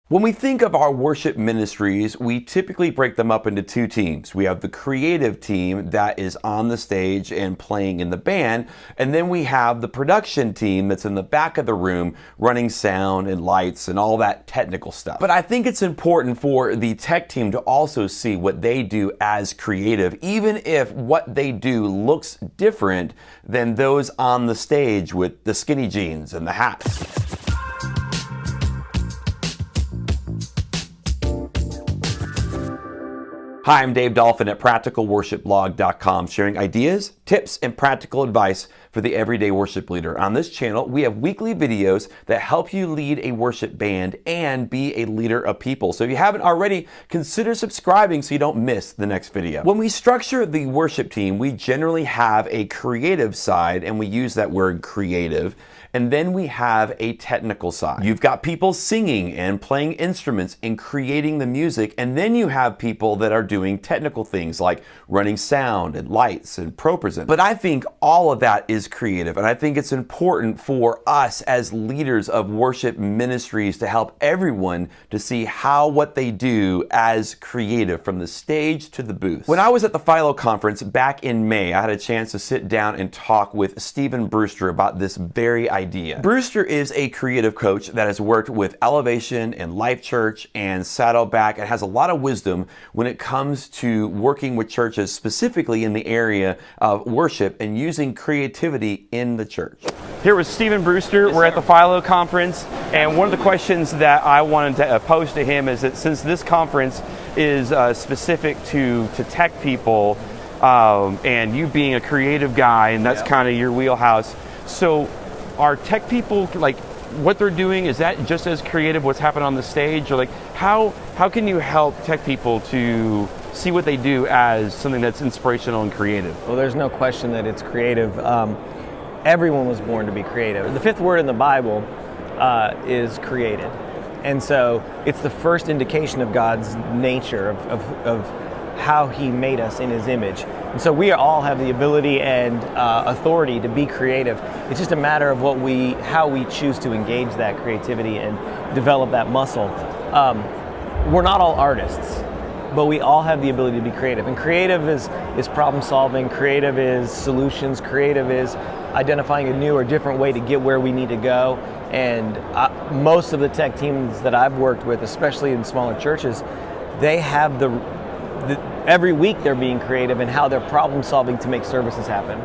When we think of our worship ministries, we typically break them up into two teams. We have the creative team that is on the stage and playing in the band, and then we have the production team that's in the back of the room running sound and lights and all that technical stuff. But I think it's important for the tech team to also see what they do as creative, even if what they do looks different than those on the stage with the skinny jeans and the hats. Hi, I'm Dave Dolphin at PracticalWorshipBlog.com, sharing ideas, tips, and practical advice for the everyday worship leader. On this channel, we have weekly videos that help you lead a worship band and be a leader of people. So if you haven't already, consider subscribing so you don't miss the next video. When we structure the worship team, we generally have a creative side, and we use that word creative. And then we have a technical side. You've got people singing and playing instruments and creating the music, and then you have people that are doing technical things like running sound and lights and ProPresenter. But I think all of that is creative, and I think it's important for us as leaders of worship ministries to help everyone to see how what they do as creative, from the stage to the booth. When I was at the Philo conference back in May, I had a chance to sit down and talk with Stephen Brewster about this very idea. Brewster is a creative coach that has worked with Elevation and Life Church and Saddleback and has a lot of wisdom when it comes to working with churches, specifically in the area of worship and using creativity in the church. Here with Stephen Brewster. We're at the Philo conference, and one of the questions that I wanted to pose to him is that since this conference is specific to tech people, and you being a creative guy, and that's kind of your wheelhouse, so are tech people, like, what they're doing, is that just as creative, what's happening on the stage? Or like, how can you help tech people to see what they do as something that's inspirational and creative? Well, there's no question that it's creative. Everyone was born to be creative. The fifth word in the Bible is created. And so it's the first indication of God's nature, of how he made us in his image. And so we all have the ability and authority to be creative. It's just a matter of how we choose to engage that creativity and develop that muscle. We're not all artists, but we all have the ability to be creative. And creative is problem solving, creative is solutions, creative is identifying a new or different way to get where we need to go. And most of the tech teams that I've worked with, especially in smaller churches, they have every week they're being creative in how they're problem solving to make services happen.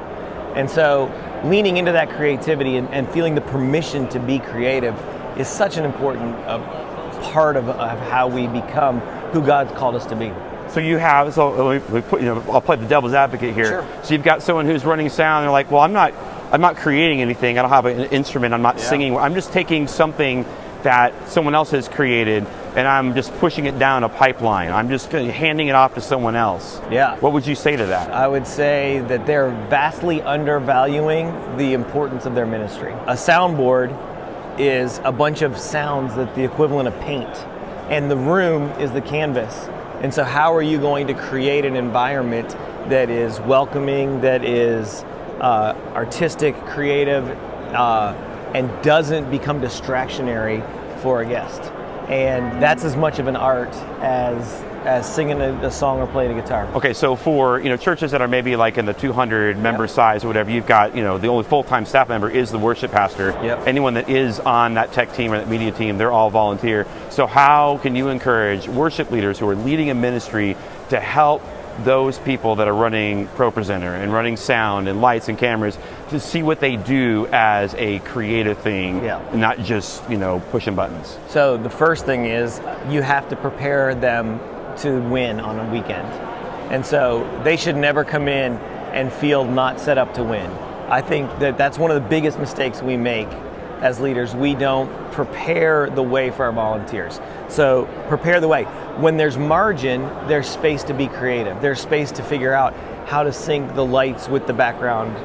And so leaning into that creativity and feeling the permission to be creative is such an important part of how we become who God's called us to be. So you have, I'll play the devil's advocate here. Sure. So you've got someone who's running sound, and they're like, well, I'm not creating anything, I don't have an instrument, I'm not singing, I'm just taking something that someone else has created and I'm just pushing it down a pipeline. I'm just handing it off to someone else. Yeah. What would you say to that? I would say that they're vastly undervaluing the importance of their ministry. A soundboard is a bunch of sounds that the equivalent of paint, and the room is the canvas. And so how are you going to create an environment that is welcoming, that is artistic, creative, and doesn't become distractionary for a guest? And that's as much of an art as singing a song or playing a guitar. Okay, so for churches that are maybe like in the 200 member size or whatever, you've got the only full-time staff member is the worship pastor. Yep. Anyone that is on that tech team or that media team, they're all volunteer. So how can you encourage worship leaders who are leading a ministry to help those people that are running ProPresenter and running sound and lights and cameras to see what they do as a creative thing, not just pushing buttons? So the first thing is you have to prepare them to win on a weekend. And so they should never come in and feel not set up to win. I think that's one of the biggest mistakes we make as leaders. We don't prepare the way for our volunteers. So prepare the way. When there's margin, there's space to be creative. There's space to figure out how to sync the lights with the background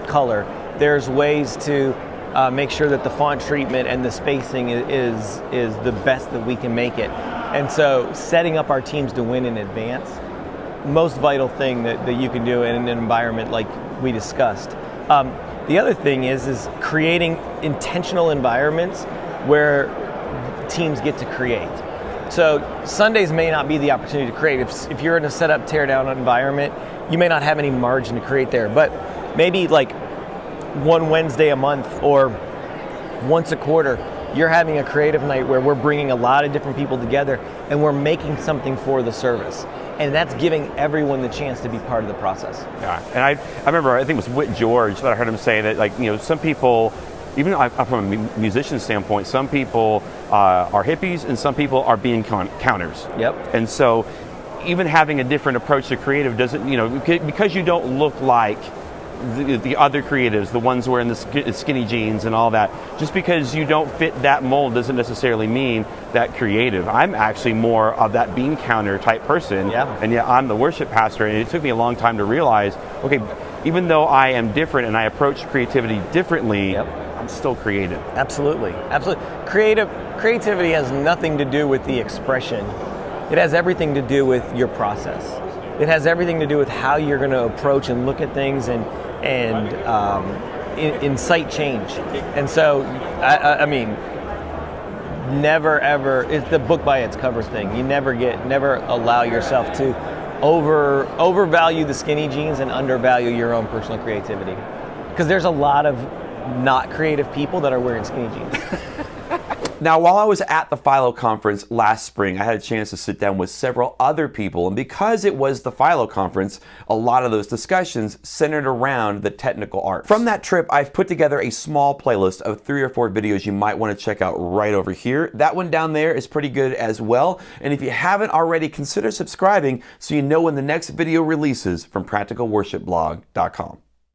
color. There's ways to make sure that the font treatment and the spacing is the best that we can make it. And so setting up our teams to win in advance, most vital thing that you can do in an environment like we discussed. The other thing is creating intentional environments where teams get to create. So Sundays may not be the opportunity to create. If you're in a set up, tear down environment, you may not have any margin to create there. But maybe like one Wednesday a month or once a quarter, you're having a creative night where we're bringing a lot of different people together and we're making something for the service. And that's giving everyone the chance to be part of the process. Yeah, and I remember, I think it was Whit George that I heard him say that, like, some people, even from a musician standpoint, some people are hippies and some people are being counters. Yep. And so even having a different approach to creative doesn't, because you don't look like the other creatives, the ones wearing the skinny jeans and all that, just because you don't fit that mold doesn't necessarily mean that creative. I'm actually more of that bean counter type person, and yet I'm the worship pastor, and it took me a long time to realize, okay, even though I am different and I approach creativity differently, I'm still creative. Absolutely. Creativity has nothing to do with the expression. It has everything to do with your process. It has everything to do with how you're going to approach and look at things and incite change. And so, I mean, never ever, it's the book by its cover thing. You never allow yourself to overvalue the skinny jeans and undervalue your own personal creativity. Because there's a lot of not creative people that are wearing skinny jeans. Now, while I was at the Philo conference last spring, I had a chance to sit down with several other people, and because it was the Philo conference, a lot of those discussions centered around the technical arts. From that trip, I've put together a small playlist of 3 or 4 videos you might want to check out right over here. That one down there is pretty good as well, and if you haven't already, consider subscribing so you know when the next video releases from practicalworshipblog.com.